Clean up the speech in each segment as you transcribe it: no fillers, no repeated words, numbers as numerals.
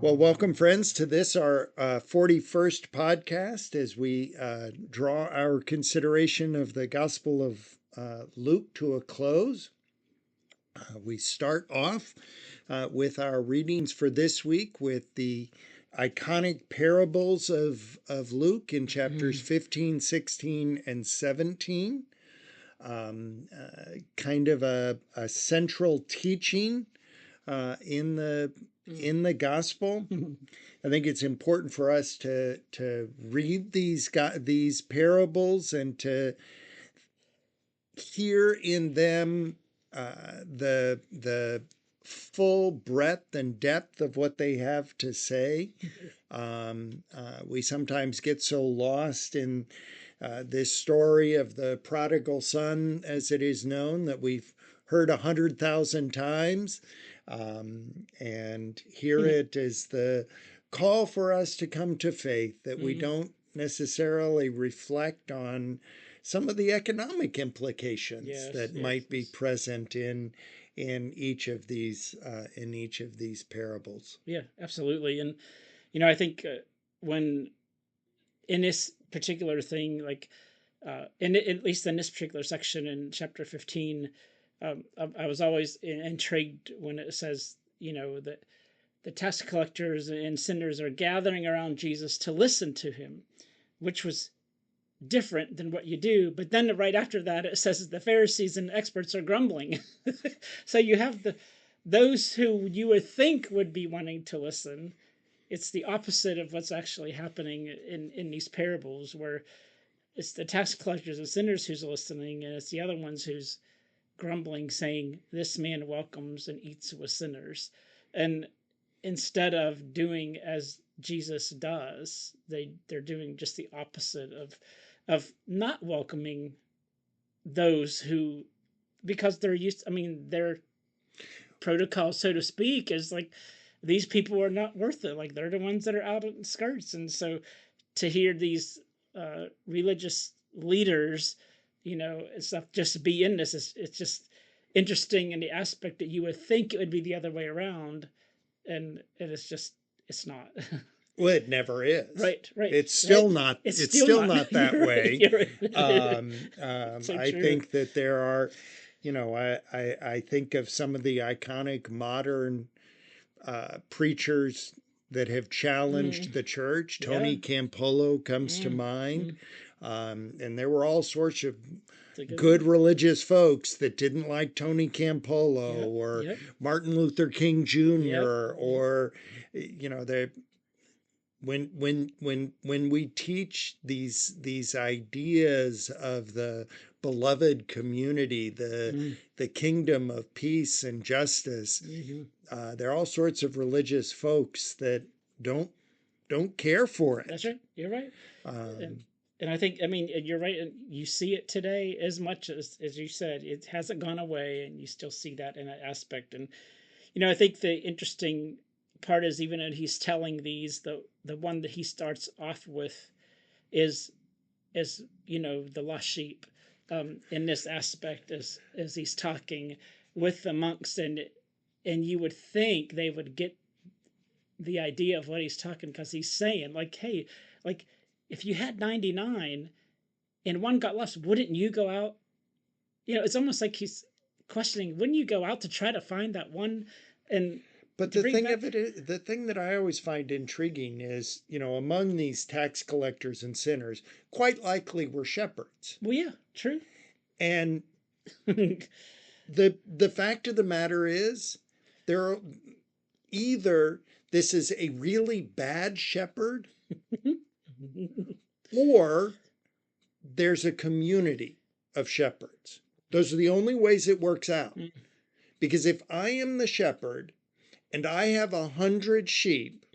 Well, welcome, friends, to this, our 41st podcast, as we draw our consideration of the Gospel of Luke to a close. We start off with our readings for this week with the iconic parables of Luke in chapters 15, 16, and 17. Kind of a central teaching in the gospel. I think it's important for us to read these parables and to hear in them the full breadth and depth of what they have to say. We sometimes get so lost in this story of the prodigal son, as it is known, that we've heard 100,000 times, and hear it as the call for us to come to faith, that we don't necessarily reflect on some of the economic implications that might be present in each of these parables. Yeah, absolutely. And I think when in this particular thing, like at least in this particular section in chapter 15, I was always intrigued when it says, that the tax collectors and sinners are gathering around Jesus to listen to him, which was different than what you do. But then right after that, it says the Pharisees and experts are grumbling. So you have those who you would think would be wanting to listen. It's the opposite of what's actually happening in these parables, where it's the tax collectors and sinners who's listening, and it's the other ones who's grumbling, saying, "This man welcomes and eats with sinners." And instead of doing as Jesus does, they're doing just the opposite of not welcoming those who, because they're used, their protocol, so to speak, is like, these people are not worth it. Like, they're the ones that are out in skirts. And so to hear these religious leaders, and stuff just be in this, it's just interesting in the aspect that you would think it would be the other way around. And it's not. Well, it never is. Right. It's still right. not. It's still not that way. Right. So I think that there are, I think of some of the iconic modern preachers that have challenged the church. Tony Campolo comes to mind. And there were all sorts of good religious folks that didn't like Tony Campolo or Martin Luther King Jr. or, when we teach these ideas of the beloved community, the kingdom of peace and justice, there are all sorts of religious folks that don't care for it. That's right. You're right. And I think, you're right. And you see it today as much as you said. It hasn't gone away, and you still see that in that aspect. And I think the interesting part is, even when he's telling these, the one that he starts off with is the lost sheep, in this aspect, as he's talking with the monks, and you would think they would get the idea of what he's talking, because he's saying, like, hey, like, if you had 99 and one got lost, wouldn't you go out? It's almost like he's questioning, wouldn't you go out to try to find that one? But the thing of it is, the thing that I always find intriguing is, among these tax collectors and sinners, quite likely were shepherds. Well, yeah, true. And the fact of the matter is, either this is a really bad shepherd, or there's a community of shepherds. Those are the only ways it works out. Because if I am the shepherd and I have 100 sheep,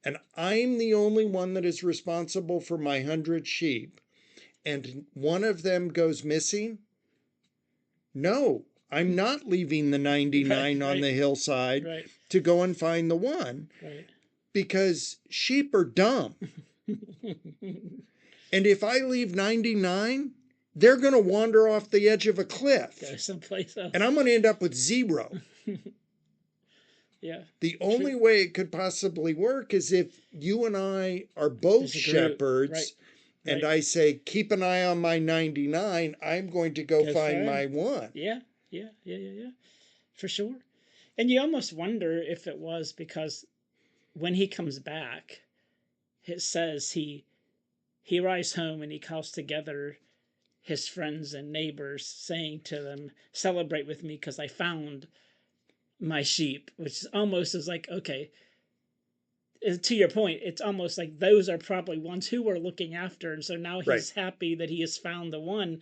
and I'm the only one that is responsible for my 100 sheep, and one of them goes missing, no, I'm not leaving the 99 on the hillside to go and find the one, because sheep are dumb. And if I leave 99, they're going to wander off the edge of a cliff. Go someplace else. And I'm going to end up with 0. Yeah. The True. only way it could possibly work is if you and I are both As a group. Right. shepherds and Right. I say, keep an eye on my 99, I'm going to go Go find find. my one. Yeah. Yeah. Yeah. Yeah. Yeah. For sure. And you almost wonder if it was because when he comes back, it says he arrives home and he calls together his friends and neighbors, saying to them, "Celebrate with me because I found my sheep," which almost is like, okay, to your point, it's almost like those are probably ones who we're looking after, and so now Right. he's happy that he has found the one.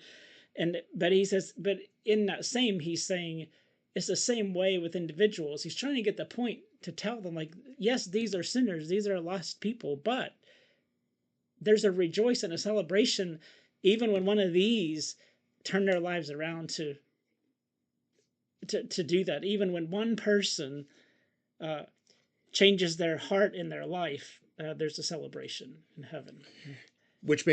And but he says, but in that same, he's saying it's the same way with individuals. He's trying to get the point to tell them, like, yes, these are sinners, these are lost people, but there's a rejoice and a celebration even when one of these turn their lives around to do that. Even when one person uh, changes their heart in their life, there's a celebration in heaven. Which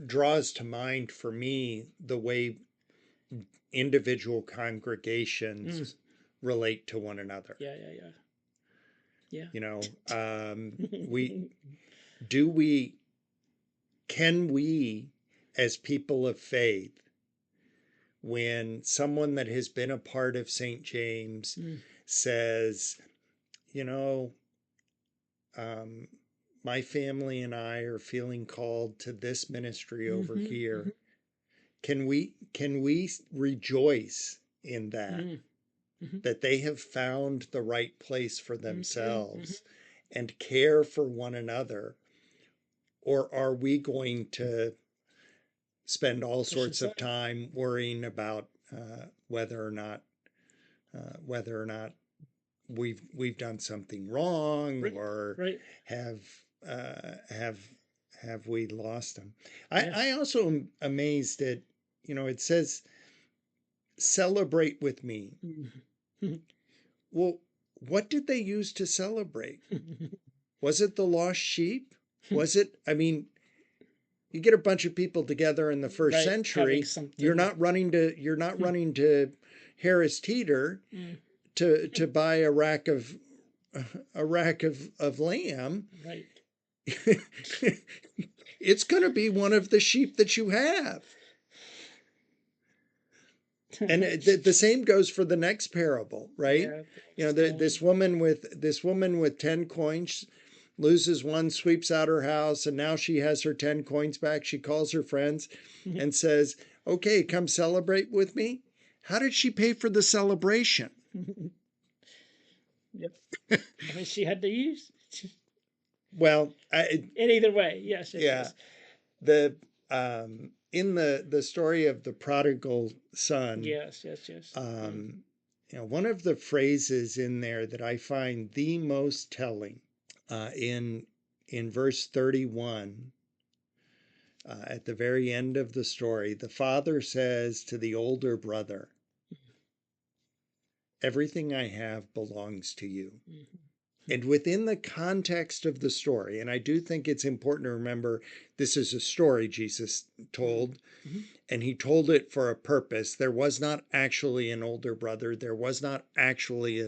draws to mind for me the way individual Mm. congregations relate to one another. Yeah, yeah, yeah, You know, we yeah. do we can we as people of faith, when someone that has been a part of St. James Mm. says, you know, um, my family and I are feeling called to this ministry over Mm-hmm, mm-hmm, here. Can we rejoice in that, mm-hmm, that they have found the right place for mm-hmm, mm-hmm. themselves and care for one another? Or are we going to spend all Push sorts of aside. time worrying about whether or not we've done something wrong, Right, or right. have uh, have have we lost them? Yeah. I also am amazed at, it says celebrate with me. Mm-hmm. Well, what did they use to celebrate? Was it the lost sheep? Was it, I mean, you get a bunch of people together in the first Right, having century, something. you're not running to Harris Teeter Mm. to buy a rack of lamb. Right. It's going to be one of the sheep that you have. And the same goes for the next parable, right? Yeah, the stone. This woman with 10 coins loses one, sweeps out her house, and now she has her 10 coins back. She calls her friends and says, okay, come celebrate with me. How did she pay for the celebration? Yep. I mean, she had to use. Well, In either way, yes, yes, yeah, yes. the in the story of the prodigal son, Yes, yes, yes. Mm. um, one of the phrases in there that I find the most telling, in verse 31, at the very end of the story, the father says to the older brother, everything I have belongs to you. Mm-hmm. And within the context of the story, and I do think it's important to remember this is a story Jesus told, Mm-hmm. and he told it for a purpose. There was not actually an older brother, there was not actually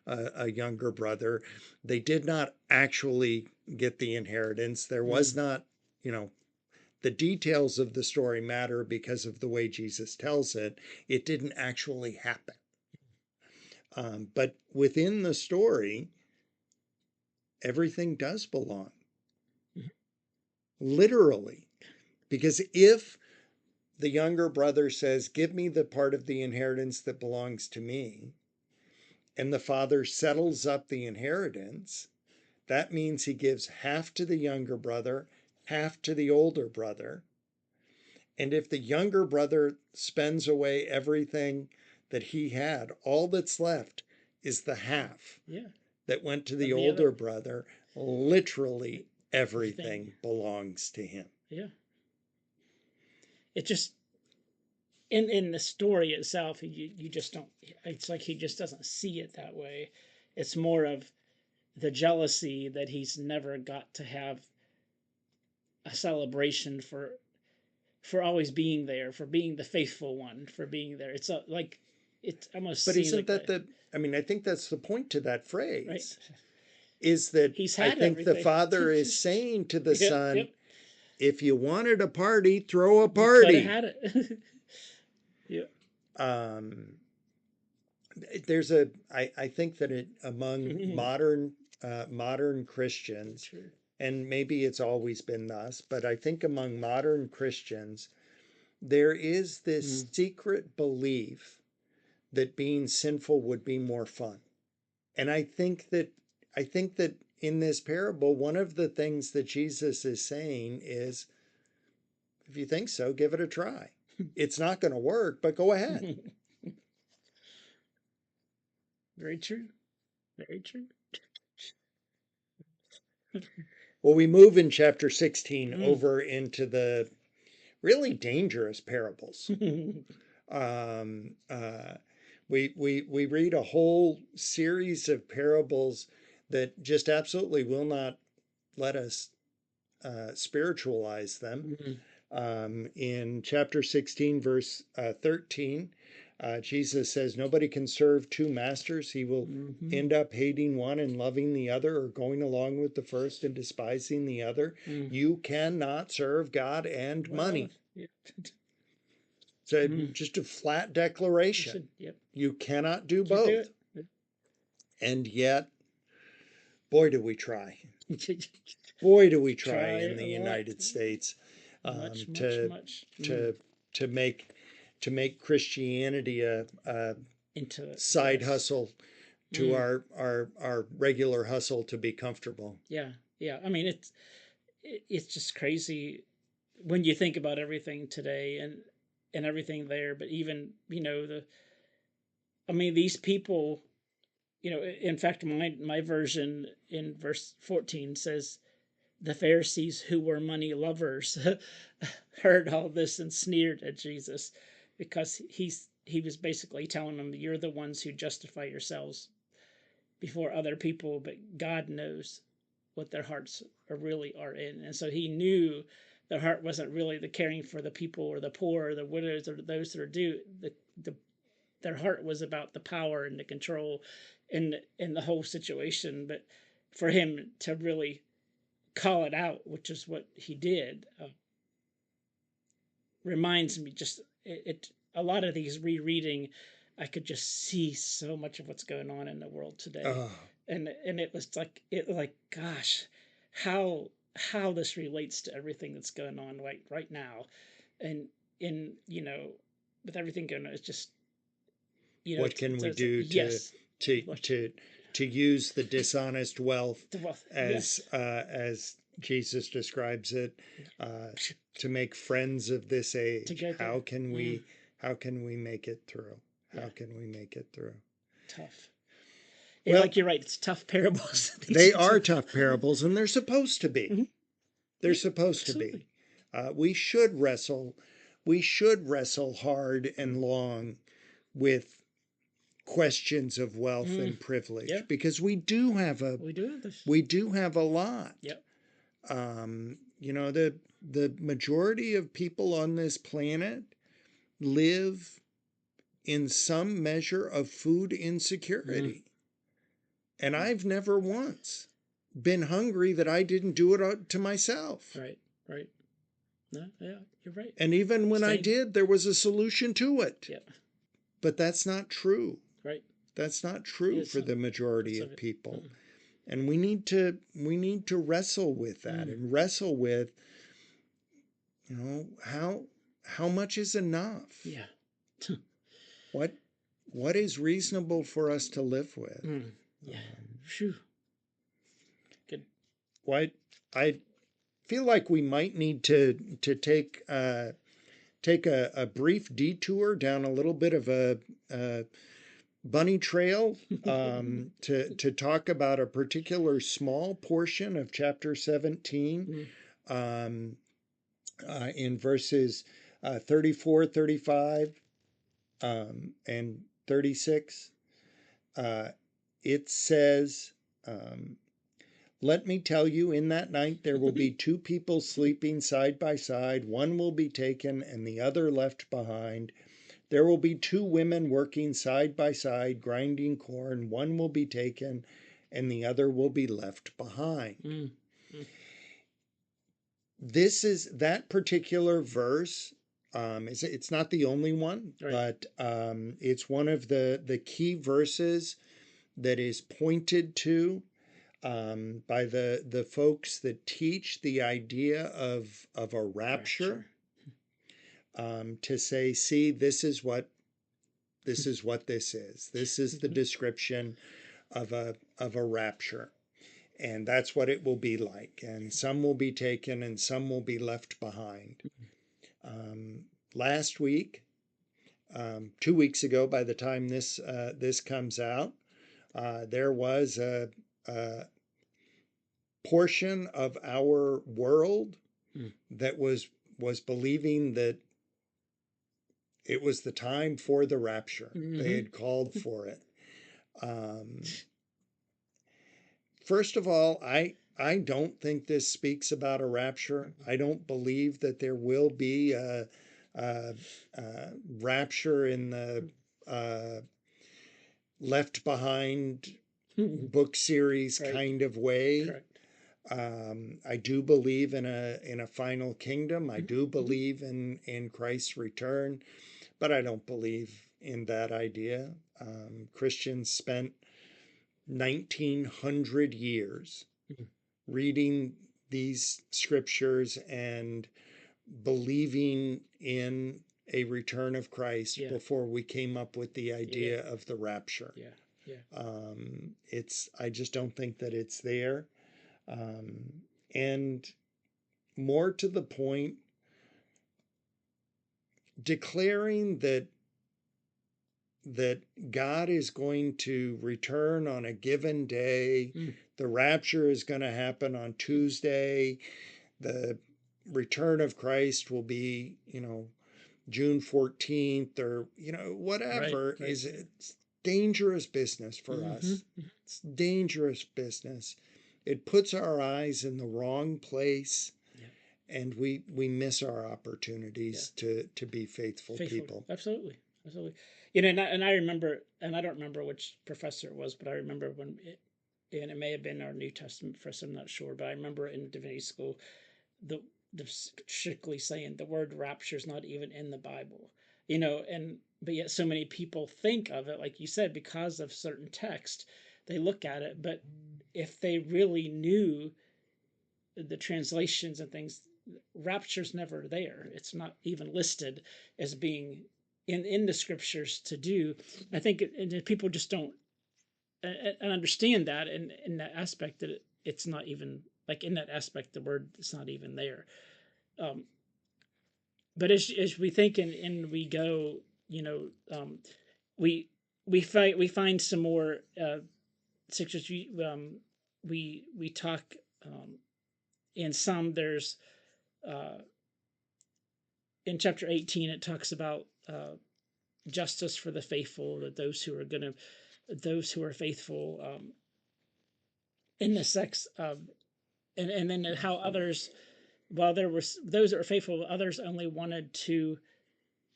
a younger brother. They did not actually get the inheritance. There was Mm. not, the details of the story matter because of the way Jesus tells it. It didn't actually happen. But within the story, everything does belong, Mm-hmm. literally. Because if the younger brother says, give me the part of the inheritance that belongs to me, and the father settles up the inheritance, that means he gives half to the younger brother, half to the older brother. And if the younger brother spends away everything that he had, all that's left is the half Yeah, that went to the of the other. older brother. Literally Everything. everything belongs to him. Yeah. It just in the story itself, you just don't. It's like he just doesn't see it that way. It's more of the jealousy that he's never got to have a celebration for always being there, for being the faithful one, for being there. It's like it almost But seems isn't like that I mean, I think that's the point to that right. phrase, is that He's I had think the everything. Father is saying to the Yep, Son, yep. if you wanted a party, throw a You could have party. had it. Yep. Um, I think that among modern Christians, True. and maybe it's always been thus, but I think among modern Christians, there is this secret belief that being sinful would be more fun. And I think that in this parable, one of the things that Jesus is saying is, if you think so, give it a try. It's not going to work, but go ahead. Very true. Very true. Well, we move in chapter 16 over into the really dangerous parables. Um, uh, we read a whole series of parables that just absolutely will not let us spiritualize them. In chapter 16, verse 13, Jesus says, nobody can serve two masters. He will end up hating one and loving the other, or going along with the first and despising the other. You cannot serve God and money. Yep. So just a flat declaration. Yep. You cannot do Can't do both. it. And yet, boy, do we try. Boy, do we try Try in the a lot. United States Much. to make Christianity a Into side hustle to our regular hustle to be comfortable. Yeah. I mean, it's just crazy when you think about everything today and everything there. But even these people. In fact, my version in verse 14 says, the Pharisees, who were money lovers, heard all this and sneered at Jesus, because he was basically telling them, you're the ones who justify yourselves before other people, but God knows what their hearts really are in. And so he knew their heart wasn't really the caring for the people or the poor or the widows or those that are due. Their heart was about the power and the control in the whole situation. But for him to really call it out, which is what he did, reminds me just a lot of these rereading, I could just see so much of what's going on in the world today. And it was like gosh, how this relates to everything that's going on right now. And in with everything going on, it's just what can we do yes, to use the dishonest wealth yes, as Jesus describes it, to make friends of this age? together. How can we make it through? How can we make it through? Tough. Well, like you're right, it's tough parables. They are tough parables, and they're supposed to be. They're supposed absolutely. to be. We should wrestle hard and long with questions of wealth and privilege, because we do have a lot. Yep. The majority of people on this planet live in some measure of food insecurity. And I've never once been hungry that I didn't do it to myself. Right. No, yeah, you're right. And even when I did, there was a solution to it. Yep. But that's not true. Right. That's not true for the majority of people. And we need to wrestle with that, and wrestle with, how much is enough? Yeah. What is reasonable for us to live with? Yeah. Phew. Good. What I feel like we might need to take a brief detour down a little bit of a bunny trail, to talk about a particular small portion of chapter 17, in verses 34, 35, and 36. It says, let me tell you, in that night there will be two people sleeping side by side. One will be taken and the other left behind. There will be two women working side by side, grinding corn. One will be taken, and the other will be left behind. Mm. Mm. This is that particular verse. It's not the only one, Right. but it's one of the key verses that is pointed to by the folks that teach the idea of a rapture, Rapture. to say, see, this is what this is. This is the description of a rapture, and that's what it will be like. And some will be taken, and some will be left behind. Last week, 2 weeks ago, by the time this comes out, there was a portion of our world Mm. that was believing that it was the time for the rapture. They Mm-hmm. had called for it. Um, First of all, I don't think this speaks about a rapture. I don't believe that there will be a rapture in the uh, Left Behind book series Right. kind of way. Correct. I do believe in a final kingdom. I do Mm-hmm. believe in Christ's return, but I don't believe in that idea. Christians spent 1900 years Mm-hmm. reading these scriptures and believing in a return of Christ Yeah. before we came up with the Yeah. idea of the rapture. Yeah. Yeah. I just don't think that it's there. And more to the point, declaring that God is going to return on a given day. Mm. The rapture is going to happen on Tuesday. The return of Christ will be, June 14th, or, Right. whatever. Right. It's dangerous business for Mm-hmm. us. It's dangerous business. It puts our eyes in the wrong place, Yeah. and we miss our Yeah. opportunities to be faithful Faithful. people. Absolutely. Absolutely. And I remember, and I don't remember which professor it was, but I remember and it may have been our New Testament professor, I'm not sure, but I remember in divinity school, the, strictly saying the word rapture is not even in the Bible, but yet so many people think of it, like you said, because of certain text, they look at it, but if they really knew the translations and things, rapture's never there. It's not even listed as being in the scriptures to do. I think people just don't understand that, and in that aspect that it's not even like in that aspect the word is not even there. Um, but as we think and we go, we we find some more scriptures. We talk in some there's uh, in chapter 18 it talks about justice for the faithful, that those who are faithful in the sex and then how others, while there was those that were faithful, others only wanted to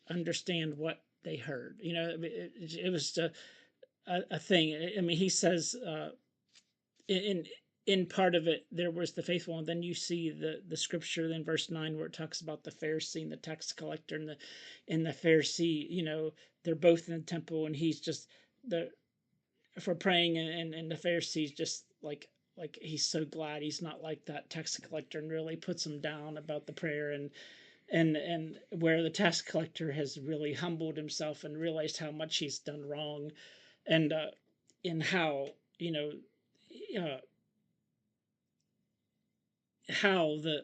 understand what they heard. It was a thing. I mean, he says in in part of it there was the faithful, and then you see the scripture in verse 9 where it talks about the Pharisee and the tax collector, and the Pharisee, they're both in the temple, and he's just the for praying, and the Pharisee's just like he's so glad he's not like that tax collector, and really puts him down about the prayer, and where the tax collector has really humbled himself and realized how much he's done wrong, and in how uh, how the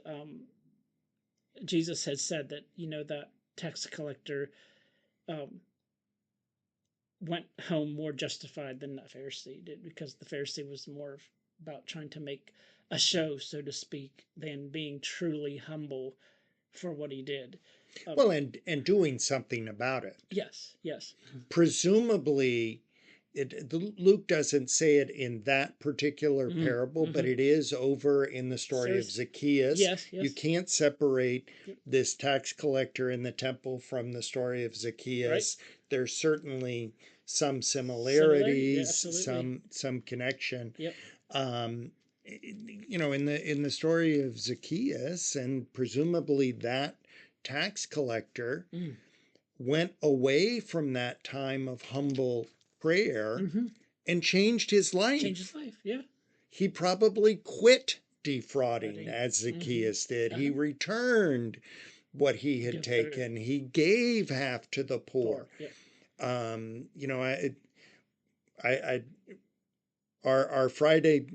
Jesus had said that that tax collector um, went home more justified than that Pharisee did, because the Pharisee was more about trying to make a show, so to speak, than being truly humble for what he did. Well, and doing something about it. Yes, yes, Presumably, Luke doesn't say it in that particular Mm, parable, but mm-hmm. it is over in the story of Sirs, Zacchaeus. yes, You yes, can't separate yep, this tax collector in the temple from the story of right. Zacchaeus. There's certainly some Similarity, yeah, similarities, absolutely. some connection. Yep. Um, in the story of Zacchaeus, and presumably that tax collector Mm. went away from that time of humble prayer Mm-hmm. and changed his Change his life. life, yeah. He probably quit defrauding Writing. as Mm-hmm. Zacchaeus did. He Uh-huh. returned what he had Give third, taken. He gave half to the poor, poor. yep. I our Friday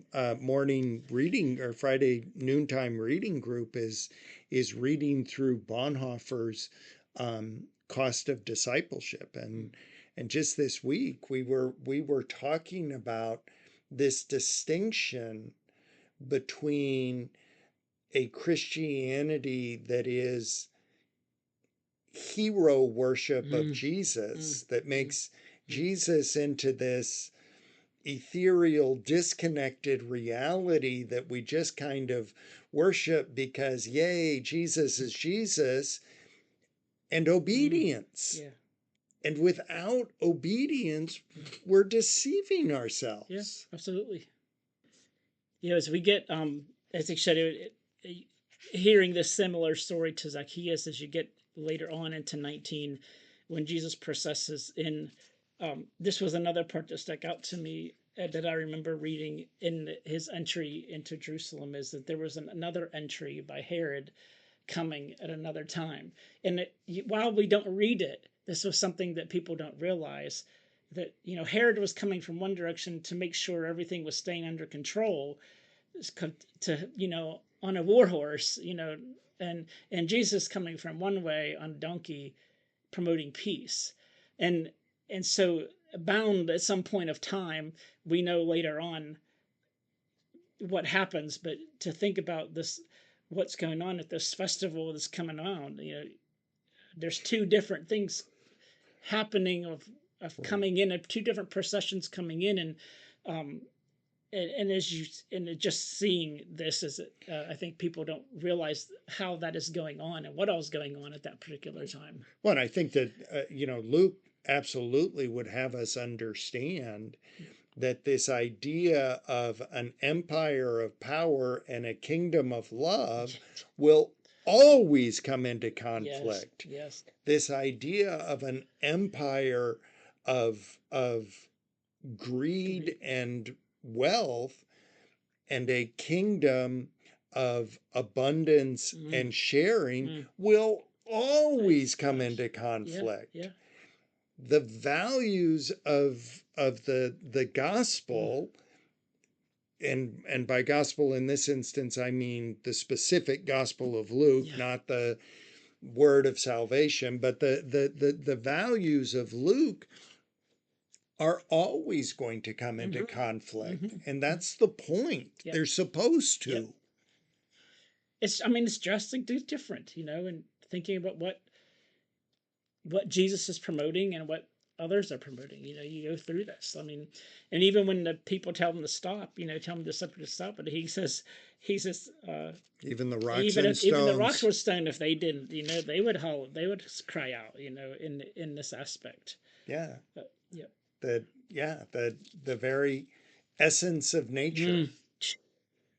morning reading or Friday noontime reading group is reading through Bonhoeffer's Cost of Discipleship, and just this week we were talking about this distinction between a Christianity that is hero worship of Mm, mm, Jesus, that mm, makes mm. Jesus into this ethereal, disconnected reality that we just kind of worship because, yay, Jesus is Jesus, and Mm. obedience. Yeah. And without obedience, Mm. we're deceiving Yeah, ourselves. absolutely. As we get, as I said, hearing this similar story to Zacchaeus as you get later on into 19, when Jesus processes in, this was another part that stuck out to me that I remember reading in his entry into Jerusalem, is that there was another entry by Herod coming at another time. And while we don't read it, this was something that people don't realize, that Herod was coming from one direction to make sure everything was staying under control, to on a war horse, and Jesus coming from one way on a donkey, promoting peace. And and so, bound at some point of time, we know later on what happens, but to think about this, what's going on at this festival that's coming on, there's two different things happening, of Right. coming in, of two different processions coming in. Um, and as you and just seeing this, is I think people don't realize how that is going on and what else going on at that particular time. Well, and I think that, Luke absolutely would have us understand that this idea of an empire of power and a kingdom of love will always come into Yes, conflict. yes. This idea of an empire of greed Greed. and wealth and a kingdom of abundance Mm, and sharing mm. will always come Gosh. into Yeah, conflict. yeah. The values of the Mm, gospel, and by gospel in this instance I mean the specific gospel of Luke, yeah. not the word of salvation, but the values of Luke are always going to come into Mm-hmm, conflict, mm-hmm. and that's the point. Yep, They're supposed yep. to. It's drastically different, and thinking about what Jesus is promoting and what others are promoting. You go through this. I mean, and even when the people tell him to stop, tell him to stop, but he says, Even the rocks even and if even the rocks stones. were stoned, if they didn't, they would howl, they would cry out, in this aspect. Yeah. But yeah, The very essence of nature mm,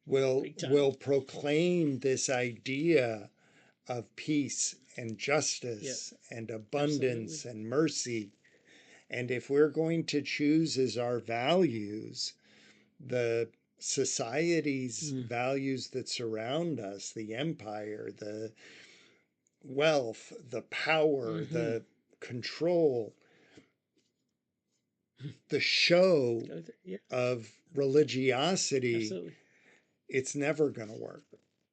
will big time. will proclaim this idea of peace and Yeah, justice and absolutely. abundance and mercy. And if we're going to choose as our values the society's Mm, values that surround us, the empire, the wealth, the power, mm-hmm. the control, the show Yeah, of religiosity, absolutely. it's never going to work.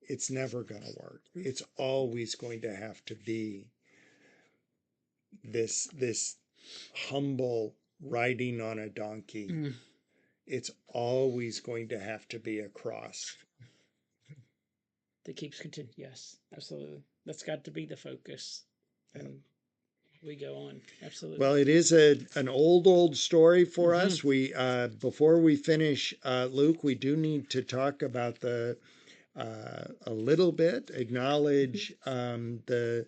It's never going to work. It's always going to have to be this humble riding on a donkey. Mm. It's always going to have to be a cross. That keeps continuing. Yes, absolutely. That's got to be the focus. Yeah. And we go on. Absolutely. Well, it is an old story for Hmm. us. We before we finish Luke, we do need to talk about the a little bit, acknowledge the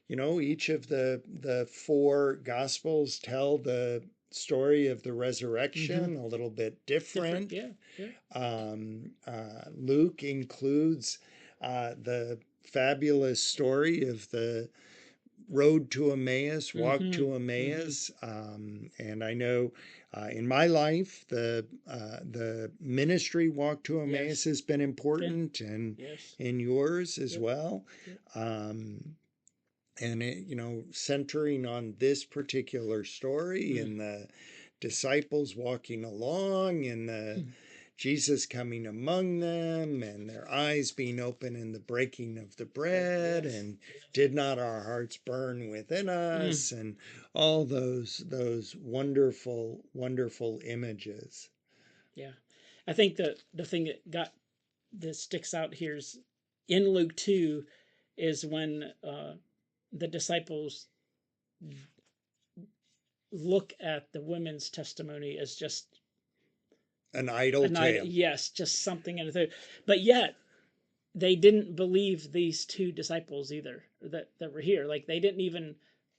each of the four gospels tell the story of the Hmm. resurrection a little bit Different. different. Yeah. Yeah. Luke includes the fabulous story of the road to Emmaus, walk Hmm. to Hmm. Emmaus, and I know in my life the ministry walk to Emmaus Yes. has been Been. important, and Yes. in yours as Yep. well. Yep. Um, and centering on this particular story Mm. and the disciples walking along and the Jesus coming among them and their eyes being open in the breaking of the bread, Yes. and Yes. did not our hearts burn within Mm. us, and all those wonderful images. Yeah. I think the thing that sticks out here is in Luke 2 is when the disciples look at the women's testimony as just An a idle night. tale. Yes, just something in the. But yet they didn't believe these two disciples either that were here. Like they didn't even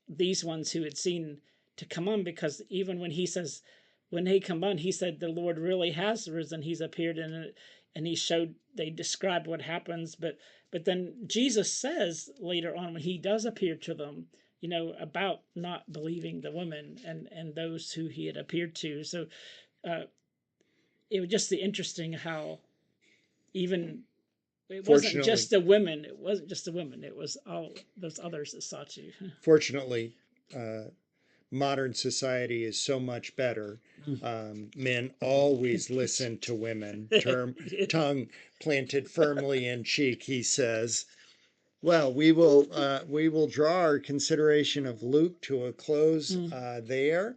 these ones who had seen to come on, because even when he says when they come on, he said the Lord really has risen. He's appeared in it, and he showed. They described what happens, but then Jesus says later on when he does appear to them, about not believing the women and those who he had appeared to. So uh, it was just the interesting how even it wasn't Fortunately, just the women. It wasn't just the women. It was all those others that sought you. fortunately, uh, modern society is so much better. Mm. Men always listen to women. Tongue planted firmly in cheek, he says. Well, we will draw our consideration of Luke to a close Mm. there.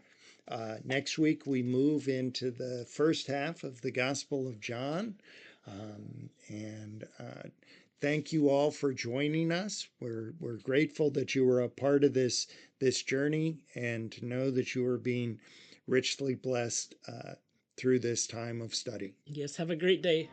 Next week we move into the first half of the Gospel of John, and thank you all for joining us. We're grateful that you were a part of this journey, and to know that you are being richly blessed through this time of study. Yes, have a great day.